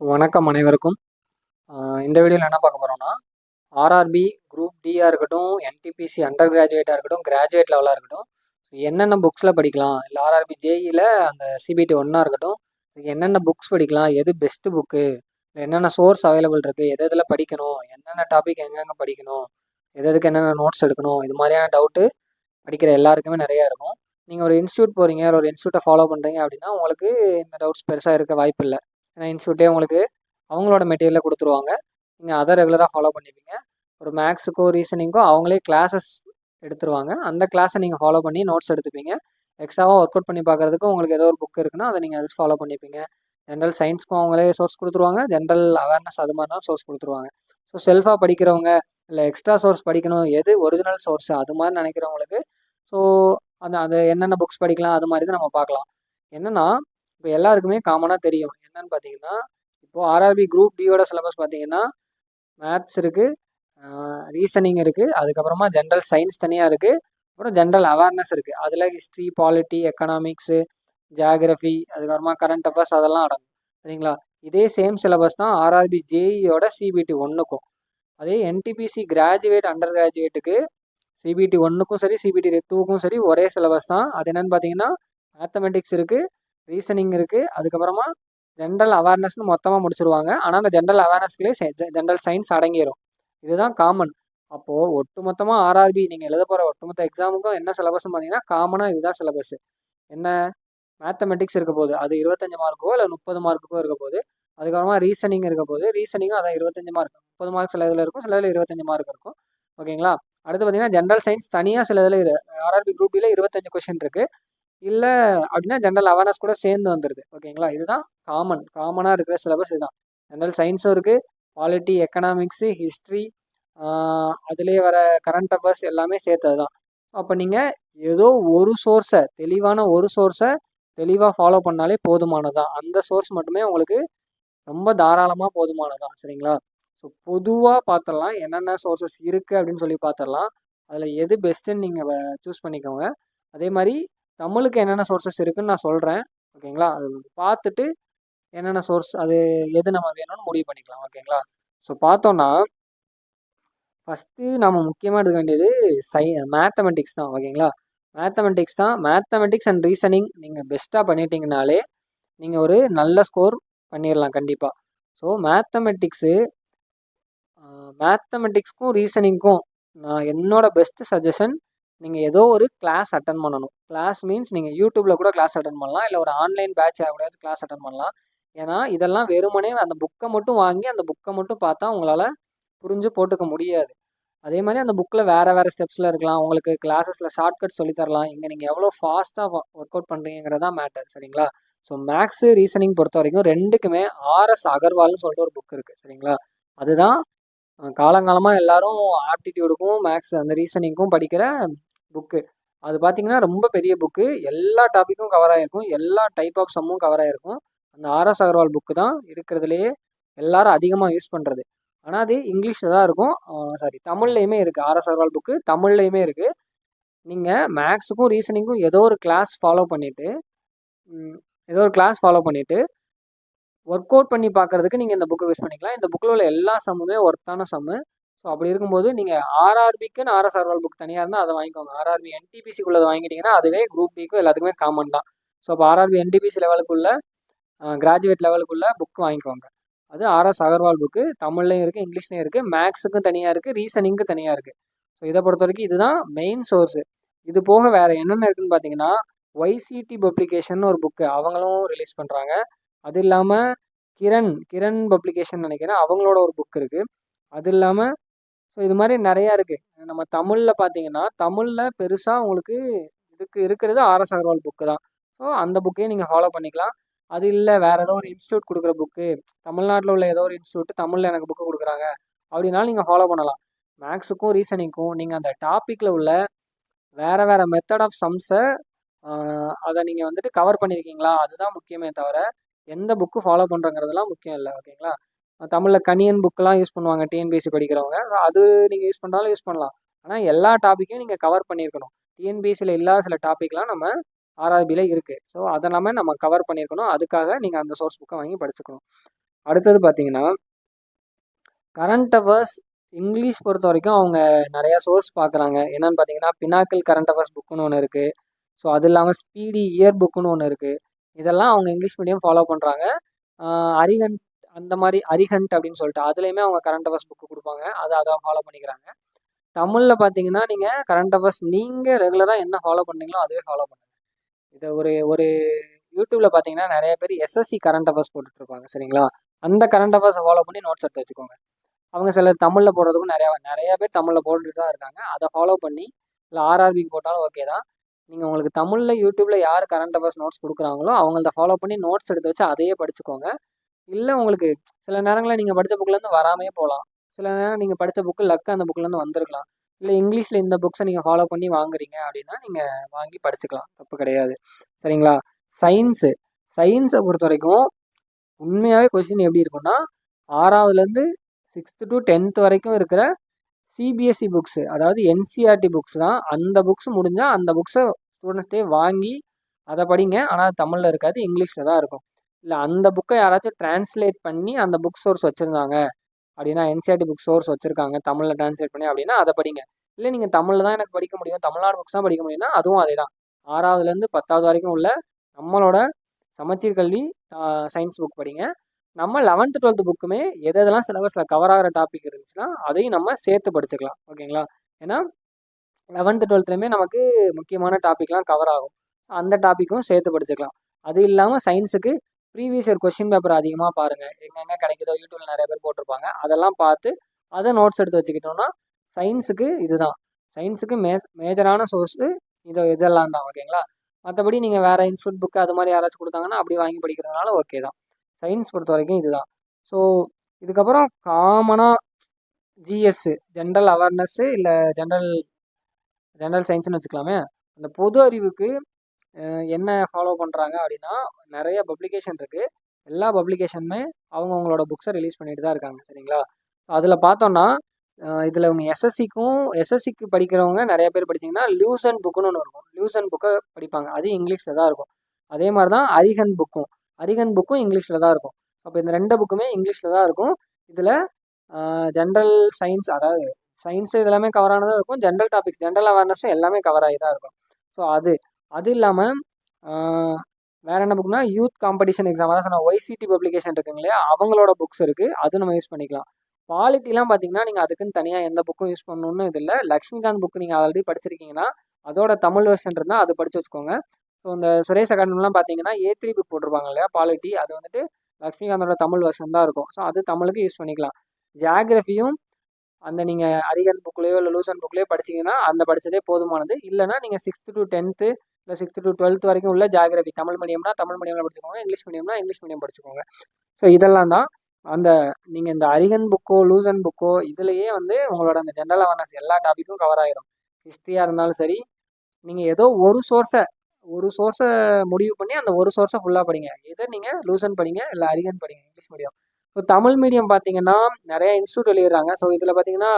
வணக்கம் அனைவருக்கும். இந்த வீடியோவில் என்ன பார்க்க போகிறோம்னா, ஆர்ஆர்பி, குரூப் டியாக இருக்கட்டும், என்டிபிசி அண்டர் கிராஜுவேட்டாக இருக்கட்டும், கிராஜுவேட் லெவலாக இருக்கட்டும், என்னென்ன புக்ஸில் படிக்கலாம், இல்லை ஆர்ஆர்பி ஜேஇயில் அந்த சிபிடி ஒன்றா இருக்கட்டும், என்னென்ன புக்ஸ் படிக்கலாம், எது பெஸ்ட்டு புக்கு, என்னென்ன சோர்ஸ் அவைலபிள் இருக்குது, எது எதில் படிக்கணும், என்னென்ன டாபிக் எங்கெங்கே படிக்கணும், எதுக்கு என்னென்ன நோட்ஸ் எடுக்கணும், இது மாதிரியான டவுட்டு படிக்கிற எல்லாருக்குமே நிறையா இருக்கும். நீங்கள் ஒரு இன்ஸ்டியூட் போகிறீங்க, ஒரு இன்ஸ்டியூட்டை ஃபாலோ பண்ணுறீங்க அப்படின்னா உங்களுக்கு இந்த டவுட்ஸ் பெருசாக இருக்க வாய்ப்பு இல்லை. ஏன்னா இன்ஸ்டியூட்டே உங்களுக்கு அவங்களோட மெட்டீரியலை கொடுத்துருவாங்க. நீங்கள் அதை ரெகுலராக ஃபாலோ பண்ணிப்பீங்க. ஒரு மேக்ஸுக்கோ ரீசனிங்கோ அவங்களே கிளாஸஸ் எடுத்துருவாங்க. அந்த கிளாஸை நீங்கள் ஃபாலோ பண்ணி நோட்ஸ் எடுத்துப்பீங்க. எக்ஸ்ட்ராவாக ஒர்க் அவுட் பண்ணி பார்க்குறதுக்கு உங்களுக்கு ஏதோ ஒரு புக் இருக்குன்னா அதை நீங்கள் அது ஃபாலோ பண்ணிப்பீங்க. ஜென்ரல் சயின்ஸ்க்கும் அவங்களே சோர்ஸ் கொடுத்துருவாங்க. ஜென்ரல் அவேர்னஸ் அது மாதிரினா சோர்ஸ் கொடுத்துருவாங்க. ஸோ செல்ஃபாக படிக்கிறவங்க இல்லை எக்ஸ்ட்ரா சோர்ஸ் படிக்கணும், எது ஒரிஜினல் சோர்ஸ் அது மாதிரி நினைக்கிறவங்களுக்கு ஸோ அந்த அது என்னென்ன புக்ஸ் படிக்கலாம் அது மாதிரி தான் நம்ம பார்க்கலாம். என்னென்னா இப்போ எல்லாருக்குமே காமனாக தெரியும் என்னன்னு பார்த்தீங்கன்னா, இப்போது ஆர்ஆர்பி குரூப் டியோட சிலபஸ் பார்த்தீங்கன்னா மேத்ஸ் இருக்குது, ரீசனிங் இருக்குது, அதுக்கப்புறமா ஜென்ரல் சயின்ஸ் தனியாக இருக்குது, அப்புறம் ஜென்ரல் அவேர்னஸ் இருக்குது. அதில் ஹிஸ்ட்ரி, பாலிட்டி, எக்கனாமிக்ஸு, ஜியாகிரஃபி, அதுக்கப்புறமா கரண்ட் அஃபேர்ஸ் அதெல்லாம் அடங்கும். சரிங்களா? இதே சேம் சிலபஸ் தான் ஆர்ஆர்பி ஜேஇயோட சிபிடி ஒன்றுக்கும். அதே என்டிபிசி கிராஜுவேட் அண்டர் கிராஜுவேட்டுக்கு சிபிடி ஒன்றுக்கும் சரி சிபிடி 2க்கும் சரி ஒரே சிலபஸ் தான். அது என்னென்னு பார்த்தீங்கன்னா மேத்தமெட்டிக்ஸ் இருக்குது, ரீசனிங் இருக்குது, அதுக்கப்புறமா ஜென்ரல் அவேர்னஸ்னு மொத்தமாக முடிச்சிருவாங்க. ஆனால் அந்த ஜென்ரல் அவேர்னஸ்க்குள்ளே ஜென்ரல் சயின்ஸ் அடங்கிடும். இதுதான் காமன். அப்போது ஒட்டுமொத்தமாக ஆர்ஆர்பி நீங்கள் எழுத போகிற ஒட்டுமொத்த எக்ஸாமுக்கும் என்ன சிலபஸ்ன்னு பார்த்தீங்கன்னா காமனாக இதுதான் சிலபஸ். என்ன மேத்தமெட்டிக்ஸ் இருக்க போகுது, அது 25 மார்க்கோ இல்லை 30 மார்க்குக்கோ இருக்க போகுது. அதுக்கப்புறமா ரீசனிங் இருக்க போகுது, ரீசனிங்கும் அதான் 25 மார்க், 30 மார்க் சில இதில் இருக்கும், சில இதில் 25 மார்க் இருக்கும். ஓகேங்களா? அடுத்து பார்த்தீங்கன்னா ஜென்ரல் சயின்ஸ் தனியாக சில இதில் ஆர்ஆர்பி குரூப் டியில் 25 கொஷின் இருக்குது. இல்லை அப்படின்னா ஜென்ரல் அவேர்னஸ் கூட சேர்ந்து வந்துடுது. ஓகேங்களா? இதுதான் காமனாக இருக்கிற சிலபஸ் இதுதான். ஜென்ரல் சயின்ஸும் இருக்குது, பாலிட்டி, எக்கனாமிக்ஸு, ஹிஸ்ட்ரி, அதுலேயே வர கரண்ட் அஃபேர்ஸ் எல்லாமே சேர்த்தது தான். அப்போ நீங்கள் ஏதோ ஒரு சோர்ஸை தெளிவாக ஃபாலோ பண்ணாலே போதுமானதான். அந்த சோர்ஸ் மட்டுமே உங்களுக்கு ரொம்ப தாராளமாக போதுமானதான். சரிங்களா? ஸோ பொதுவாக பார்த்துடலாம் என்னென்ன சோர்ஸஸ் இருக்குது அப்படின்னு சொல்லி பார்த்துடலாம். அதில் எது பெஸ்ட்டுன்னு நீங்கள் சூஸ் பண்ணிக்கோங்க. அதே மாதிரி தமிழுக்கு என்னென்ன சோர்ஸஸ் இருக்குதுன்னு நான் சொல்கிறேன். ஓகேங்களா? அது பார்த்துட்டு என்னென்ன சோர்ஸ் அது எது நம்ம வேணும்னு முடிவு பண்ணிக்கலாம். ஓகேங்களா? ஸோ பார்த்தோன்னா ஃபஸ்ட்டு நம்ம முக்கியமாக எடுக்க வேண்டியது மேத்தமெட்டிக்ஸ் தான். ஓகேங்களா? மேத்தமெட்டிக்ஸ் அண்ட் ரீசனிங் நீங்கள் பெஸ்ட்டாக பண்ணிட்டீங்கனாலே நீங்கள் ஒரு நல்ல ஸ்கோர் பண்ணிடலாம் கண்டிப்பாக. ஸோ மேத்தமெட்டிக்ஸ்க்கும் ரீசனிங்க்கும் நான் என்னோடய பெஸ்ட்டு சஜஷன், நீங்கள் ஏதோ ஒரு கிளாஸ் அட்டன் பண்ணணும். கிளாஸ் மீன்ஸ் நீங்கள் யூடியூப்பில் கூட கிளாஸ் அட்டன் பண்ணலாம், இல்லை ஒரு ஆன்லைன் பேட்ச் எவ்வளோயாவது கிளாஸ் அட்டன் பண்ணலாம். ஏன்னா இதெல்லாம் வெறுமனே அந்த புக்கை மட்டும் வாங்கி அந்த புக்கை மட்டும் பார்த்தா உங்களால் புரிஞ்சு போட்டுக்க முடியாது. அதே மாதிரி அந்த புக்கில் வேறு ஸ்டெப்ஸில் இருக்கலாம். உங்களுக்கு கிளாஸஸில் ஷார்ட்கட் சொல்லித்தரலாம். இங்கே நீங்கள் எவ்வளோ ஃபாஸ்ட்டாக ஒர்க் அவுட் பண்ணுறீங்கிறதான் மேட்டர். சரிங்களா? ஸோ மேக்ஸு, ரீசனிங் பொறுத்த வரைக்கும் ரெண்டுக்குமே ஆர்எஸ் அகர்வால்னு சொல்லிட்டு ஒரு புக் இருக்குது. சரிங்களா? அதுதான் காலங்காலமாக எல்லாரும் ஆப்டிடியூடுக்கும் மேக்ஸ் அந்த ரீசனிங்க்கும் படிக்கிற புக்கு. அது பார்த்திங்கன்னா ரொம்ப பெரிய புக்கு, எல்லா டாப்பிக்கும் கவர் ஆகிருக்கும், எல்லா டைப் ஆஃப் சம்மும் கவர் ஆகிருக்கும். அந்த ஆர்எஸ் அகர்வால் புக்கு தான் இருக்கிறதுலையே எல்லாரும் அதிகமாக யூஸ் பண்ணுறது. ஆனால் அது இங்கிலீஷில் தான் இருக்கும். தமிழ்லையுமே இருக்குது. ஆர்எஸ் அகர்வால் புக்கு தமிழ்லையுமே இருக்குது. நீங்கள் மேக்ஸுக்கும் ரீசனிங்கும் ஏதோ ஒரு கிளாஸ் ஃபாலோ பண்ணிவிட்டு ஒர்க் அவுட் பண்ணி பார்க்குறதுக்கு நீங்கள் இந்த புக்கை யூஸ் பண்ணிக்கலாம். இந்த புக்கில் உள்ள எல்லா சம்முமே ஒர்த்தான சம்மு. ஸோ அப்படி இருக்கும்போது நீங்கள் ஆர்ஆர்பிக்குன்னு ஆர்எஸ் அகர்வால் புக் தனியாக இருந்தால் அதை வாங்கிக்கோங்க. ஆர்ஆர்பி என்டிபிசிக்குள்ளதை வாங்கிட்டீங்கன்னா அதுவே குரூப் டிக்கும் எல்லாத்துக்குமே காமன் தான். ஸோ அப்போ ஆர்ஆர்பி என்டிபிசி லெவலுக்குள்ள கிராஜுவேட் லெவலுக்குள்ள புக் வாங்கிக்கோங்க. அது ஆர்எஸ் அகர்வால் புக்கு தமிழ்லையும் இருக்குது, இங்கிலீஷ்லையும் இருக்குது, மேக்ஸுக்கும் தனியாக இருக்குது, ரீசனிங்க்கும் தனியாக இருக்குது. ஸோ இதை பொறுத்த வரைக்கும் இதுதான் மெயின் சோர்ஸு. இது போக வேறு என்னென்ன இருக்குதுன்னு பார்த்தீங்கன்னா ஒய்சிடி பப்ளிகேஷன் ஒரு புக்கு அவங்களும் ரிலீஸ் பண்ணுறாங்க. அது இல்லாமல் கிரண் பப்ளிகேஷன் நினைக்கிறேன், அவங்களோட ஒரு புக் இருக்குது. அது இல்லாமல் ஸோ இது மாதிரி நிறையா இருக்குது. நம்ம தமிழில் பார்த்தீங்கன்னா தமிழில் பெருசாக உங்களுக்கு இதுக்கு இருக்கிறது ஆர்எஸ் அகர்வால் புக்கு தான். ஸோ அந்த புக்கையும் நீங்கள் ஃபாலோ பண்ணிக்கலாம். அது இல்லை வேறு ஏதோ ஒரு இன்ஸ்டியூட் கொடுக்குற புக்கு, தமிழ்நாட்டில் உள்ள ஏதோ ஒரு இன்ஸ்டியூட் தமிழில் எனக்கு புக்கு கொடுக்குறாங்க அப்படின்னாலும் நீங்கள் ஃபாலோ பண்ணலாம். மேக்ஸுக்கும் ரீசனிங்க்கும் நீங்கள் அந்த டாப்பிக்கில் உள்ள வேறு மெத்தட் ஆஃப் சம்ஸை அதை நீங்கள் வந்துட்டு கவர் பண்ணியிருக்கீங்களா அதுதான் முக்கியமே தவிர எந்த புக்கு ஃபாலோ பண்ணுறங்கிறதுலாம் முக்கியம் இல்லை. ஓகேங்களா? தமிழில் கணியன் புக்கெலாம் யூஸ் பண்ணுவாங்க டிஎன்பிஎஸ்சி படிக்கிறவங்க, அது நீங்கள் யூஸ் பண்ணாலும் யூஸ் பண்ணலாம். ஆனால் எல்லா டாப்பிக்கையும் நீங்கள் கவர் பண்ணியிருக்கணும். டிஎன்பிஎஸ்சியில் இல்லாத சில டாப்பிக்லாம் நம்ம ஆர்ஆர்பியில் இருக்குது. ஸோ அதெல்லாமே நம்ம கவர் பண்ணியிருக்கணும். அதுக்காக நீங்கள் அந்த சோர்ஸ் புக்கை வாங்கி படிச்சுக்கணும். அடுத்தது பார்த்தீங்கன்னா கரண்ட் அவர்ஸ் இங்கிலீஷ் பொறுத்த வரைக்கும் அவங்க நிறையா சோர்ஸ் பார்க்குறாங்க. என்னென்னு பார்த்தீங்கன்னா பினாக்கிள் கரண்ட் அவர்ஸ் புக்குன்னு ஒன்று இருக்குது. ஸோ அது இல்லாமல் ஸ்பீடி இயர் புக்குன்னு ஒன்று இருக்குது. இதெல்லாம் அவங்க இங்கிலீஷ் மீடியம் ஃபாலோ பண்ணுறாங்க. அரிஹண்ட் அந்த மாதிரி அரிஹண்ட் அப்படின்னு சொல்லிட்டு அதுலேயுமே அவங்க கரண்ட் அவர்ஸ் புக்கு கொடுப்பாங்க. அதை ஃபாலோ பண்ணிக்கிறாங்க. தமிழில் பார்த்தீங்கன்னா நீங்கள் கரண்ட் அவர்ஸ் நீங்கள் ரெகுலராக என்ன ஃபாலோ பண்ணீங்களோ அதுவே ஃபாலோ பண்ணுங்கள். இதை ஒரு ஒரு யூடியூப்பில் பார்த்தீங்கன்னா நிறைய பேர் எஸ்எஸ்சி கரண்ட் அவர்ஸ் போட்டுட்ருப்பாங்க. சரிங்களா? அந்த கரண்ட் அவர்ஸை ஃபாலோ பண்ணி நோட்ஸ் எடுத்து வச்சுக்கோங்க. அவங்க சிலர் தமிழில் போடுறதுக்கும் நிறையா பேர் தமிழில் போட்டுட்டு தான் இருக்காங்க. அதை ஃபாலோ பண்ணி இல்லை ஆர்ஆர்பிக்கு போட்டாலும் ஓகே தான். நீங்கள் உங்களுக்கு தமிழில் யூடியூப்பில் யார் கரண்ட் அவர்ஸ் நோட்ஸ் கொடுக்குறாங்களோ அவங்கள்ட்ட ஃபாலோ பண்ணி நோட்ஸ் எடுத்து வச்சு அதையே படிச்சுக்கோங்க. இல்லை உங்களுக்கு சில நேரங்களில் நீங்கள் படித்த புக்கிலேருந்து வராமையே போகலாம். சில நேரம் நீங்கள் படித்த புக்கு லக்கு அந்த புக்கிலேருந்து வந்திருக்கலாம். இல்லை இங்கிலீஷில் இந்த புக்ஸை நீங்கள் ஃபாலோ பண்ணி வாங்குறீங்க அப்படின்னா நீங்கள் வாங்கி படிச்சுக்கலாம், தப்பு கிடையாது. சரிங்களா? சயின்ஸை பொறுத்த வரைக்கும் உண்மையாகவே கொஸ்டின் எப்படி இருக்குன்னா 6வதுலேருந்து 6th to 10th வரைக்கும் இருக்கிற சிபிஎஸ்சி புக்ஸு, அதாவது என்சிஆர்டி புக்ஸ் தான். அந்த புக்ஸ் முடிஞ்சால் அந்த புக்ஸை ஸ்டூடெண்ட்ஸே வாங்கி அதை படிங்க. ஆனால் தமிழில் இருக்காது, இங்கிலீஷில் தான் இருக்கும். இல்லை அந்த புக்கை யாராச்சும் டிரான்ஸ்லேட் பண்ணி அந்த புக் சோர்ஸ் வச்சுருந்தாங்க அப்படின்னா, என்சிஆர்டி புக் சோர்ஸ் வச்சுருக்காங்க தமிழில் டிரான்ஸ்லேட் பண்ணி அப்படின்னா அதை படிங்க. இல்லை நீங்கள் தமிழில் தான் எனக்கு படிக்க முடியும், தமிழ்நாடு புக்ஸ் தான் படிக்க முடியும்னா அதுவும் அதே தான். 6வதுலேருந்து 10வது வரைக்கும் உள்ள நம்மளோட சமச்சீர் கல்வி சயின்ஸ் புக் படிங்க. நம்ம 11th 12th புக்குமே எதெல்லாம் சிலபஸில் கவர் ஆகிற டாபிக் இருந்துச்சுன்னா அதையும் நம்ம சேர்த்து படிச்சுக்கலாம். ஓகேங்களா? ஏன்னா 11th 12thலையுமே நமக்கு முக்கியமான டாப்பிக்லாம் கவர் ஆகும். அந்த டாப்பிக்கும் சேர்த்து படிச்சுக்கலாம். அது இல்லாமல் சயின்ஸுக்கு ப்ரீவியஸ் இயர் கொஸ்டின் பேப்பர் அதிகமாக பாருங்கள். எங்கெங்கே கிடைக்குதோ யூடியூப்பில் நிறைய பேர் போட்டிருப்பாங்க, அதெல்லாம் பார்த்து அதை நோட்ஸ் எடுத்து வச்சுக்கிட்டோம்னா சயின்ஸுக்கு இதுதான். சயின்ஸுக்கு மேஜரான சோர்ஸு இதெல்லாம் தான். ஓகேங்களா? மற்றபடி நீங்கள் வேறு இன்ஸ்டியூட் புக்கு அது மாதிரி யாராச்சும் கொடுத்தாங்கன்னா அப்படி வாங்கி படிக்கிறதுனால ஓகே தான். சயின்ஸ் பொறுத்த வரைக்கும் இதுதான். ஸோ இதுக்கப்புறம் காமனாக ஜிஎஸ்ஸு ஜென்ரல் அவேர்னஸ்ஸு இல்லை ஜென்ரல் சயின்ஸ்னு வச்சுக்கலாமே. அந்த பொது அறிவுக்கு என்ன ஃபாலோ பண்ணுறாங்க அப்படின்னா நிறைய பப்ளிகேஷன் இருக்குது. எல்லா பப்ளிகேஷனுமே அவங்களோட புக்ஸை ரிலீஸ் பண்ணிட்டு தான் இருக்காங்க. சரிங்களா? அதில் பார்த்தோன்னா இதில் இவங்க எஸ்எஸ்சிக்கு படிக்கிறவங்க நிறைய பேர் படிச்சிங்கன்னா லூசன் புக்குன்னு ஒன்று இருக்கும். லூசன் புக்கை படிப்பாங்க, அது இங்கிலீஷில் தான் இருக்கும். அதே மாதிரி தான் அரிஹன் புக்கும் இங்கிலீஷில் தான் இருக்கும். அப்போ இந்த 2 புக்குமே இங்கிலீஷில் தான் இருக்கும். இதில் ஜென்ரல் சயின்ஸ், அதாவது சயின்ஸு இதெல்லாமே கவர் ஆனதாக இருக்கும். ஜென்ரல் டாபிக்ஸ் ஜென்ரல் அவேர்னஸும் எல்லாமே கவர் ஆகி தான் இருக்கும். ஸோ அது இல்லாமல் வேறு என்ன புக்குனா யூத் காம்படிஷன் எக்ஸாம், அதான் சொன்னால் ஒய்சிடி பப்ளிகேஷன் இருக்குங்க இல்லையா, அவங்களோட புக்ஸ் இருக்குது, அது நம்ம யூஸ் பண்ணிக்கலாம். பாலிட்டிலாம் பார்த்தீங்கன்னா நீங்கள் அதுக்குன்னு தனியாக எந்த புக்கும் யூஸ் பண்ணணுன்னு இது இல்லை. லக்ஷ்மிகாந்த் புக்கு நீங்கள் ஆல்ரெடி படிச்சிருக்கீங்கன்னா அதோட தமிழ் வெர்ஷன் இருந்தால் அது படித்து வச்சுக்கோங்க. ஸோ இந்த சுரேஷ் அகாடமிலாம் பார்த்தீங்கன்னா A3 புக் போட்டிருப்பாங்க இல்லையா பாலிட்டி, அது வந்துட்டு லக்ஷ்மிகாந்தோட தமிழ் வெர்ஷன் தான் இருக்கும். ஸோ அது தமிழுக்கு யூஸ் பண்ணிக்கலாம். ஜியாகிரஃபியும் அந்த நீங்கள் அரிஹன் புக்லேயோ இல்லை லூசன் புக்லேயோ படிச்சிங்கன்னா அந்த படித்ததே போதுமானது. இல்லைனா நீங்கள் 6th to 10th இல்லை 6th to 12th வரைக்கும் உள்ள ஜியாகிரஃபி தமிழ் மீடியம்னா தமிழ் மீடியமில் படிச்சுக்கோங்க, இங்கிலீஷ் மீடியம்னா இங்கிலீஷ் மீடியம் படிச்சுக்கோங்க. ஸோ இதெல்லாம் தான் அந்த நீங்கள் இந்த அரிஹன் புக்கோ லூசன் புக்கோ இதுலேயே வந்து உங்களோட அந்த ஜென்ரல் அவேர்னஸ் எல்லா டாப்பிக்கும் கவர் ஆகிரும். ஹிஸ்ட்ரியாக இருந்தாலும் சரி, நீங்கள் ஏதோ ஒரு சோர்ஸை முடிவு பண்ணி அந்த ஒரு சோர்ஸை ஃபுல்லாக படிங்க. எதை நீங்கள் லூசன் படிங்க இல்லை அரிஹன் படிங்க, English medium. So Tamil medium பார்த்தீங்கன்னா நிறைய இன்ஸ்டியூட் எழுதுறாங்க. ஸோ இதில் பார்த்தீங்கன்னா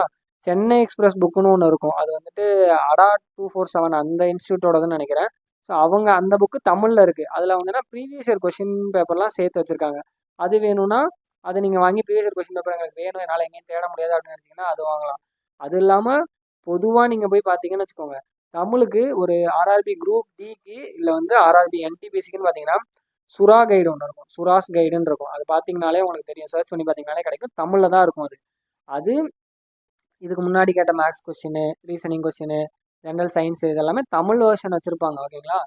சென்னை எக்ஸ்பிரஸ் புக்குன்னு ஒன்று இருக்கும், அது வந்துட்டு அடா 247 அந்த இன்ஸ்டியூட்டோடதுன்னு நினைக்கிறேன். ஸோ அவங்க அந்த புக்கு தமிழில் இருக்குது. அதில் வந்துன்னா ப்ரீவியஸ் இயர் கொஷின் பேப்பர்லாம் சேர்த்து வச்சுருக்காங்க. அது வேணும்னா அதை நீங்கள் வாங்கி ப்ரீவியஸ் இயர் கொஷின் பேப்பர் எனக்கு வேணும், என்னால் எங்கேயும் தேட முடியாது அப்படின்னு நினச்சிங்கன்னா அது வாங்கலாம். அது இல்லாமல் பொதுவாக நீங்கள் போய் பார்த்தீங்கன்னு வச்சுக்கோங்க, தமிழுக்கு ஒரு ஆர்ஆர்பி குரூப் டிக்கு இல்லை வந்து ஆர்ஆர்பி என்டிபிசிக்குன்னு பார்த்தீங்கன்னா சுறா கைடு ஒன்று இருக்கும், சுராஸ் கைடுன்னு இருக்கும். அது பார்த்தீங்கனாலே உங்களுக்கு தெரியும், சர்ச் பண்ணி பார்த்தீங்கனாலே கிடைக்கும், தமிழில் தான் இருக்கும். அது இதுக்கு முன்னாடி கேட்ட maths question, reasoning question, general science இதெல்லாமே தமிழ் வெர்ஷன் வச்சுருப்பாங்க. ஓகேங்களா?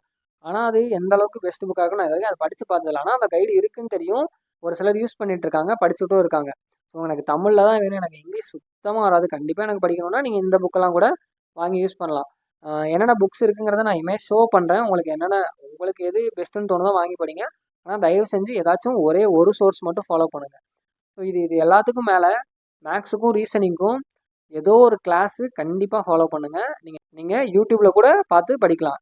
ஆனால் அது எந்த அளவுக்கு பெஸ்ட் புக்காக இருக்குன்னு நான் அதை படித்து பார்த்ததில்ல. ஆனால் அந்த கைடு இருக்குன்னு தெரியும், ஒரு சிலர் யூஸ் பண்ணிட்டு இருக்காங்க, படிச்சுட்டும் இருக்காங்க. ஸோ எனக்கு தமிழில் தான் வேணும், எனக்கு இங்கிலீஷ் சுத்தமாக வராது, கண்டிப்பாக எனக்கு படிக்கணும்னா நீங்கள் இந்த புக்கெல்லாம் கூட வாங்கி யூஸ் பண்ணலாம். என்னென்ன புக்ஸ் இருக்குங்கிறத நான் இனிமேல் ஷோ பண்ணுறேன். உங்களுக்கு எது பெஸ்ட்டுன்னு தோணுதோ வாங்கி படிங்க. ஆனால் தயவு செஞ்சு ஏதாச்சும் ஒரே ஒரு சோர்ஸ் மட்டும் ஃபாலோ பண்ணுங்கள். ஸோ இது எல்லாத்துக்கும் மேலே மேக்ஸுக்கும் ரீசனிங்க்கும் ஏதோ ஒரு கிளாஸு கண்டிப்பாக ஃபாலோ பண்ணுங்கள். நீங்கள் யூடியூப்பில் கூட பார்த்து படிக்கலாம்.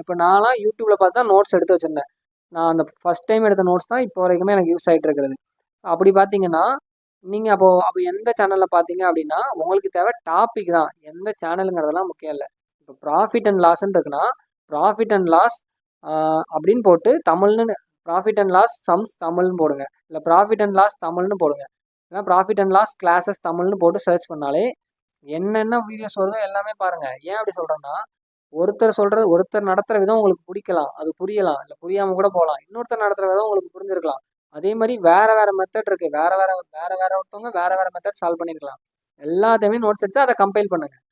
இப்போ நான்லாம் யூடியூப்பில் பார்த்து தான் நோட்ஸ் எடுத்து வச்சுருந்தேன். நான் அந்த ஃபஸ்ட் டைம் எடுத்த நோட்ஸ் தான் இப்போ வரைக்குமே எனக்கு யூஸ் ஆகிட்டு இருக்கிறது. அப்படி பார்த்தீங்கன்னா நீங்கள் அப்போ எந்த சேனலில் பார்த்தீங்க அப்படின்னா உங்களுக்கு தேவை டாபிக் தான், எந்த சேனலுங்கிறதெல்லாம் முக்கியம் இல்லை. இப்போ ப்ராஃபிட் அண்ட் லாஸ்ன்னு இருக்குன்னா ப்ராஃபிட் அண்ட் லாஸ் அப்படின்னு போட்டு தமிழ்னு ப்ராஃபிட் அண்ட் லாஸ் சம்ஸ் தமிழ்னு போடுங்க, இல்லை ப்ராஃபிட் அண்ட் லாஸ் தமிழ்னு போடுங்க, இல்லை ப்ராஃபிட் அண்ட் லாஸ் கிளாஸஸ் தமிழ்னு போட்டு சர்ச் பண்ணாலே என்னென்ன வீடியோஸ் வருதோ எல்லாமே பாருங்கள். ஏன் அப்படி சொல்கிறேன்னா, ஒருத்தர் நடத்துகிற விதம் உங்களுக்கு பிடிக்கலாம், அது புரியலாம், இல்லை புரியாமல் கூட போகலாம். இன்னொருத்தர் நடத்துகிற விதம் உங்களுக்கு புரிஞ்சிருக்கலாம். அதே மாதிரி வேறு வேறு மெத்தட் இருக்குது, வேறு ஒருத்தவங்க வேறு மெத்தட் சால்வ் பண்ணியிருக்கலாம். எல்லாத்தையுமே நோட்ஸ் எடுத்து அதை கம்பைல் பண்ணுங்கள்.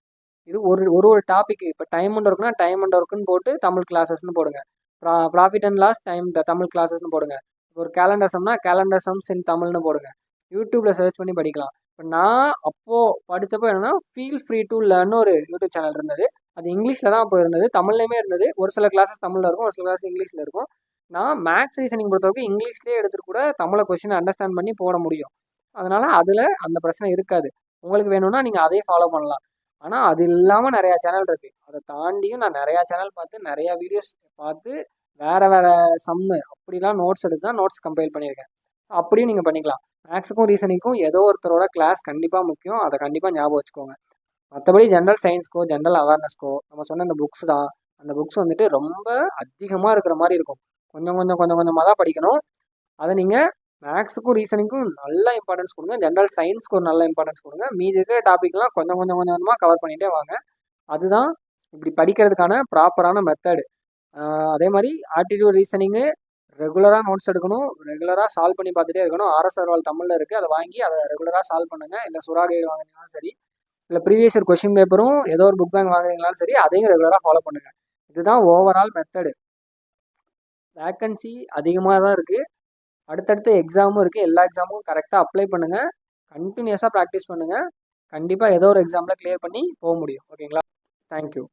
இது ஒரு டாபிக். இப்போ டைம் அண்ட் ஒர்க்னா டைம் அண்ட் ஒர்க்குன்னு போட்டு தமிழ் கிளாஸஸ்ன்னு போடுங்க. ப்ராஃபிட் அண்ட் லாஸ் தமிழ் கிளாஸஸ்ன்னு போடுங்க. ஒரு கேலண்டர் சம்னா கேலண்டர் சம்ஸ் இன் தமிழ்னு போடுங்க. யூடியூப்பில் சர்ச் பண்ணி படிக்கலாம். இப்போ நான் அப்போது படித்தப்போ என்னென்னா ஃபீல் ஃப்ரீ டு லேர்ன்னு ஒரு யூடியூப் சேனல் இருந்தது. அது இங்கிலீஷில் தான் அப்போ இருந்தது, தமிழ்லையுமே இருந்தது. ஒரு சில கிளாஸஸ் தமிழில் இருக்கும், ஒரு சில கிளாஸ் இங்கிலீஷில் இருக்கும். நான் மேக்ஸ் ரீசனிங் பொறுத்தவரைக்கும் இங்கிலீஷ்லேயே எடுத்துகிட்டு கூட தமிழை கொஸ்டின் அண்டர்ஸ்டாண்ட் பண்ணி போட முடியும். அதனால் அதில் அந்த பிரச்சனை இருக்காது. உங்களுக்கு வேணும்னா நீங்கள் அதையும் ஃபாலோ பண்ணலாம். ஆனால் அது இல்லாமல் நிறையா சேனல் இருக்குது. அதை தாண்டியும் நான் நிறையா சேனல் பார்த்து நிறையா வீடியோஸ் பார்த்து வேறு சம்மு அப்படிலாம் நோட்ஸ் எடுத்து தான் நோட்ஸ் கம்பைல் பண்ணியிருக்கேன். அப்படியும் நீங்கள் பண்ணிக்கலாம். மேக்ஸுக்கும் ரீசனிங்க்கும் ஏதோ ஒருத்தரோட கிளாஸ் கண்டிப்பாக முக்கியம், அதை கண்டிப்பாக ஞாபகம் வச்சுக்கோங்க. மற்றபடி ஜென்ரல் சயின்ஸ்க்கோ ஜென்ரல் அவேர்னஸ்க்கோ நம்ம சொன்ன இந்த புக்ஸ் தான். அந்த புக்ஸ் வந்துட்டு ரொம்ப அதிகமாக இருக்கிற மாதிரி இருக்கும். கொஞ்சம் கொஞ்சமாக தான் படிக்கணும். அதை நீங்கள் மேக்ஸுக்கும் ரீசனிங்க்கும் நல்ல இம்பார்ட்டன்ஸ் கொடுங்க, ஜென்ரல் சயின்ஸ்க்கு ஒரு நல்ல இம்பார்ட்டன்ஸ் கொடுங்க. மீதி இருக்கிற டாப்பிக்லாம் கொஞ்சமாக கவர் பண்ணிகிட்டே வாங்க. அதுதான் இப்படி படிக்கிறதுக்கான ப்ராப்பரான மெத்தடு. அதே மாதிரி ஆப்டிடியூட் ரீசனிங்கு ரெகுலராக நோட்ஸ் எடுக்கணும், ரெகுலராக சால்வ் பண்ணி பார்த்துட்டே இருக்கணும். ஆர்எஸ் அகர்வால் தமிழில் இருக்குது, அதை வாங்கி அதை ரெகுலராக சால்வ் பண்ணுங்கள். இல்லை சுறா கைடு வாங்குனீங்கனாலும் சரி, இல்லை ப்ரீவியஸ் இயர் கொஷின் பேப்பரும் ஏதோ ஒரு புக் பேங்க் வாங்குறீங்களாலும் சரி, அதையும் ரெகுலராக ஃபாலோ பண்ணுங்கள். இதுதான் ஓவரால் மெத்தடு. வேக்கன்சி அதிகமாக தான் இருக்குது, அடுத்தடுத்த எக்ஸாமும் இருக்குது. எல்லா எக்ஸாமுக்கும் கரெக்டாக அப்ளை பண்ணுங்கள், கண்டினியூஸாக ப்ராக்டிஸ் பண்ணுங்கள். கண்டிப்பாக ஏதோ ஒரு எக்ஸாமில் கிளியர் பண்ணி போக முடியும். ஓகேங்களா? தேங்க்யூ.